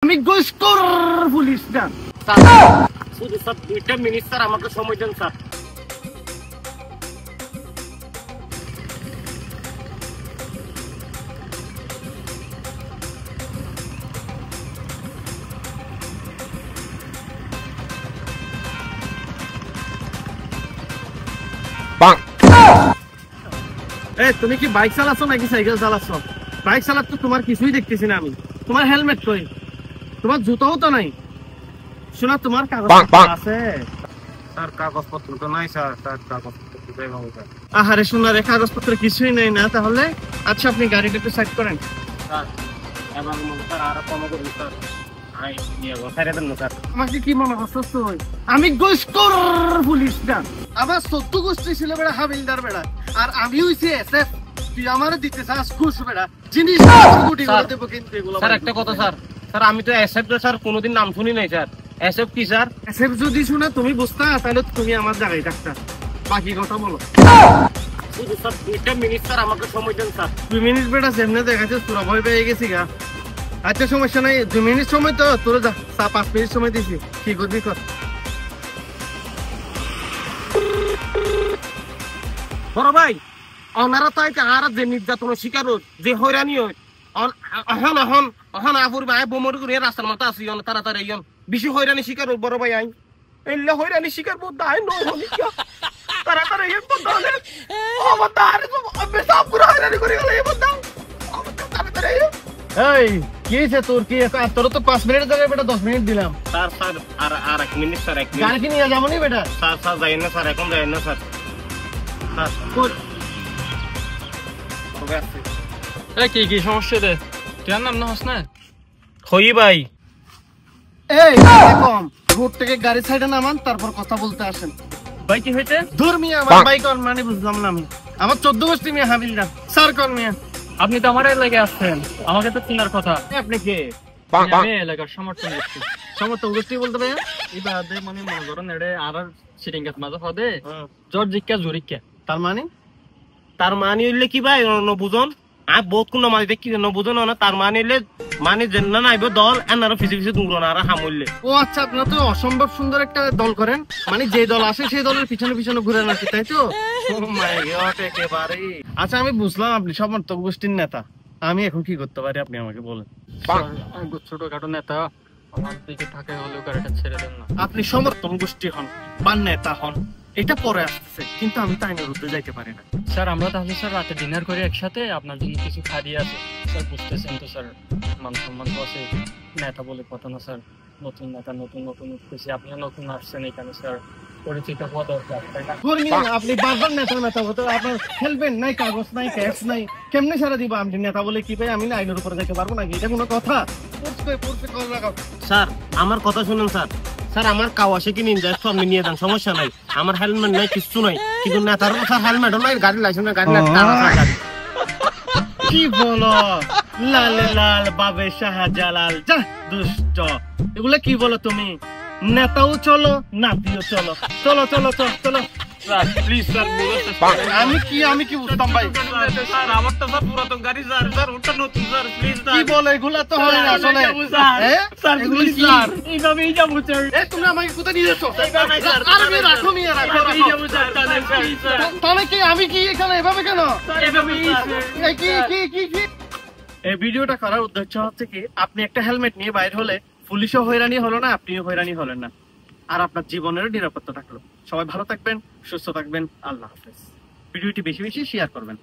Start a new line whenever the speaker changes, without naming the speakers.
আমি ঘুষখোর পুলিশ না শুধু স্যার 2টা মিনিট স্যার আমাকে সময় দেন স্যার। তুমি কি বাইক চালাচ্ছ নাকি সাইকেল চালাচ্ছ? বাইক চালাচ্ছ তোমার কিছুই দেখতেছি না আমি। তোমার হেলমেট কই? তোমার জুতাও তো নাই। শোনা তোমার কাগজ আছে? তার কাগজপত্র তো নাই স্যার, তার কাগজপত্র আহারে শোনা রে, কাগজপত্র কিছুই নেই না তাহলে? আচ্ছা আপনি গাড়িটা একটু সাইড করেন স্যার। এবার মনে স্যার আরো কম করুন স্যার। আমাকে কি মনে করছ? আমি ঘুষখোর পুলিশ না, আমার 14 গোষ্ঠী ছিল বেড়া হাবিলদার বেড়া, আর আমি হইছি এসএফ। তুই আমারে দিতে চাস ঘুষ বেড়া? জিনিস গুটি করে দেব কিন্তু এগুলো। স্যার একটা কথা স্যার, স্যার আমি তো এসএফ তো স্যার কোনোদিন নাম শুনি নাই স্যার। এসএফ কি স্যার? এসএফ যদি শুনে তুমি বুঝতা তাহলে তুমি আমার জায়গায় থাকতা। বাকি কথা বলো। শুধু স্যার 2টা মিনিট স্যার আমাকে সময় দেন স্যার। 2 মিনিট বেড়া সামনে দেখাচ্ছে তোরা ভয় পেয়ে গেছি গা। আচ্ছা সমস্যা নাই, 2 মিনিট সময় তো তোর যা, 5 মিনিট সময় দিছি, কি করবি কর। বড় ভাই ওনারা তো আর যে নির্যাতনের শিকার যে হয়রানি হয় এখন এখন এখন আপুর ভাই বোমর করে রাস্তার মতো আসি তাড়াতাড়ি বেশি হয়রানি শিকার বড় ভাই আইন এলে হয়রানি শিকার বোধ আইন তাড়াতাড়ি হয়রানি করে গেল তাড়াতাড়ি। এই কি হয়েছে তোর? কি তোর তো 5 মিনিটের জায়গায় বেটা 10 মিনিট দিলাম স্যার। স্যার আর 1 মিনিট স্যার, 1 মিনিট। গাড়ি কি নিয়ে যাবো নি বেটা? স্যার স্যার যাই না স্যার, এখন যাই না স্যার।
কি কি সমস্যা রে? তুই নাম না হস না
হই ভাই। এই কম রোড থেকে গাড়ি সাইডে নামান, তারপর কথা বলতে আসেন।
ভাই কি হয়েছে?
দূর মিয়া আমার বাইক অন মানে বুঝলাম না আমি। আমার 14 গোষ্ঠী মিয়া হাবিলদার স্যার। কোন মিয়া?
আপনি তো আমার এলাকায় আসছেন, আমাকে তো চিনার কথা।
আপনি কে?
আমি এলাকার সমর্থন গোষ্ঠী।
সমর্থন গোষ্ঠী বলতে ভাইয়া
এই বাদে মানে মনে করেন এড়ে আর সিটিং গাছ মাঝে হদে জোর জিক্কা জুরিক্কা।
তার মানে হইলে কি ভাই বুঝন? আর বহুত কোন মাঝে দেখি বুঝন না। তার মানে হইলে মানে যে না নাইব দল এনারা ফিসে ফিসে দুংলো না আর হামুললে। ও আচ্ছা, আপনারা তো অসম্ভব সুন্দর একটা দল করেন, মানে যে দল আসে সেই দলের পিছনে পিছনে ঘুরে নাকি, তাই তো? একেবারে। আচ্ছা আমি বুঝলাম আপনি সমর্থক গোষ্ঠীর নেতা। আমি এখন কি করতে পারি আপনি আমাকে বলেন।
ছোটখাটো নেতা আমার দিকে থাকে হলেও গাড়িটা ছেড়ে দেন না।
আপনি সমর্থন গোষ্ঠী হন বা নেতা হন এটা পরে আসছে, কিন্তু আমি তো আইনের উদ্যোগে যাইতে পারি না।
স্যার আমরা তাহলে স্যার রাতে ডিনার করি একসাথে, আপনার জন্য কিছু খাদি আছে স্যার। বুঝতেছেন তো স্যার, মান সম্মান তো আছে, নেতা বলে কথা না স্যার। নতুন নেতা নতুন নতুন উঠতেছি, আপনিও নতুন আসছেন এখানে স্যার, পরিচিত হওয়া দরকার।
আপনি বারবার নেতা নেতা হতো, আপনার হেলমেট নাই, কাগজ নাই, ক্যাশ নাই, কেমনে সারা দিব? আপনি নেতা বলে কি পাই? আমি না আইনের উপরে যেতে পারবো নাকি? এটা কোনো কথা? স্যার আমার কথা শুনুন স্যার। স্যার আমার কাওয়াসাকি কি নিনজা আপনি নিয়ে দেন, সমস্যা নাই। আমার হেলমেট নাই, কিছু নাই, কিন্তু নেতার স্যার হেলমেটও নাই, গাড়ি লাইসেন্স নাই, গাড়ি কি বলো? লাল লাল বাবে শাহজালাল যা দুষ্ট, এগুলো কি বলো তুমি? নেতাও চলো, নাতিও চলো, চলো চলো চলো চলো। প্লিজ স্যার আমি কি বুঝতাম ভাই? স্যার আমার তো স্যার পুরাতন গাড়ি স্যার, স্যার ওটা নতুন স্যার, প্লিজ কি বলে এগুলা তো হয় না আসলে। স্যার এগুলো কি স্যার? এইভাবেই যাবো স্যার। তুমি আমাকে কোথায় নিয়ে যাচ্ছ? আরে রাখো মিয়া, রাখো তাহলে কি আমি কি এখানে এভাবে কেন? এই ভিডিওটা করার উদ্দেশ্য হচ্ছে কি, আপনি একটা হেলমেট নিয়ে বাইরে হলে পুলিশও হয়রানি হলো না, আপনিও হয়রানি হলেন না, আর আপনার জীবনেরও নিরাপত্তা থাকলো। সবাই ভালো থাকবেন, সুস্থ থাকবেন। আল্লাহ হাফেজ। ভিডিওটি বেশি বেশি শেয়ার করবেন।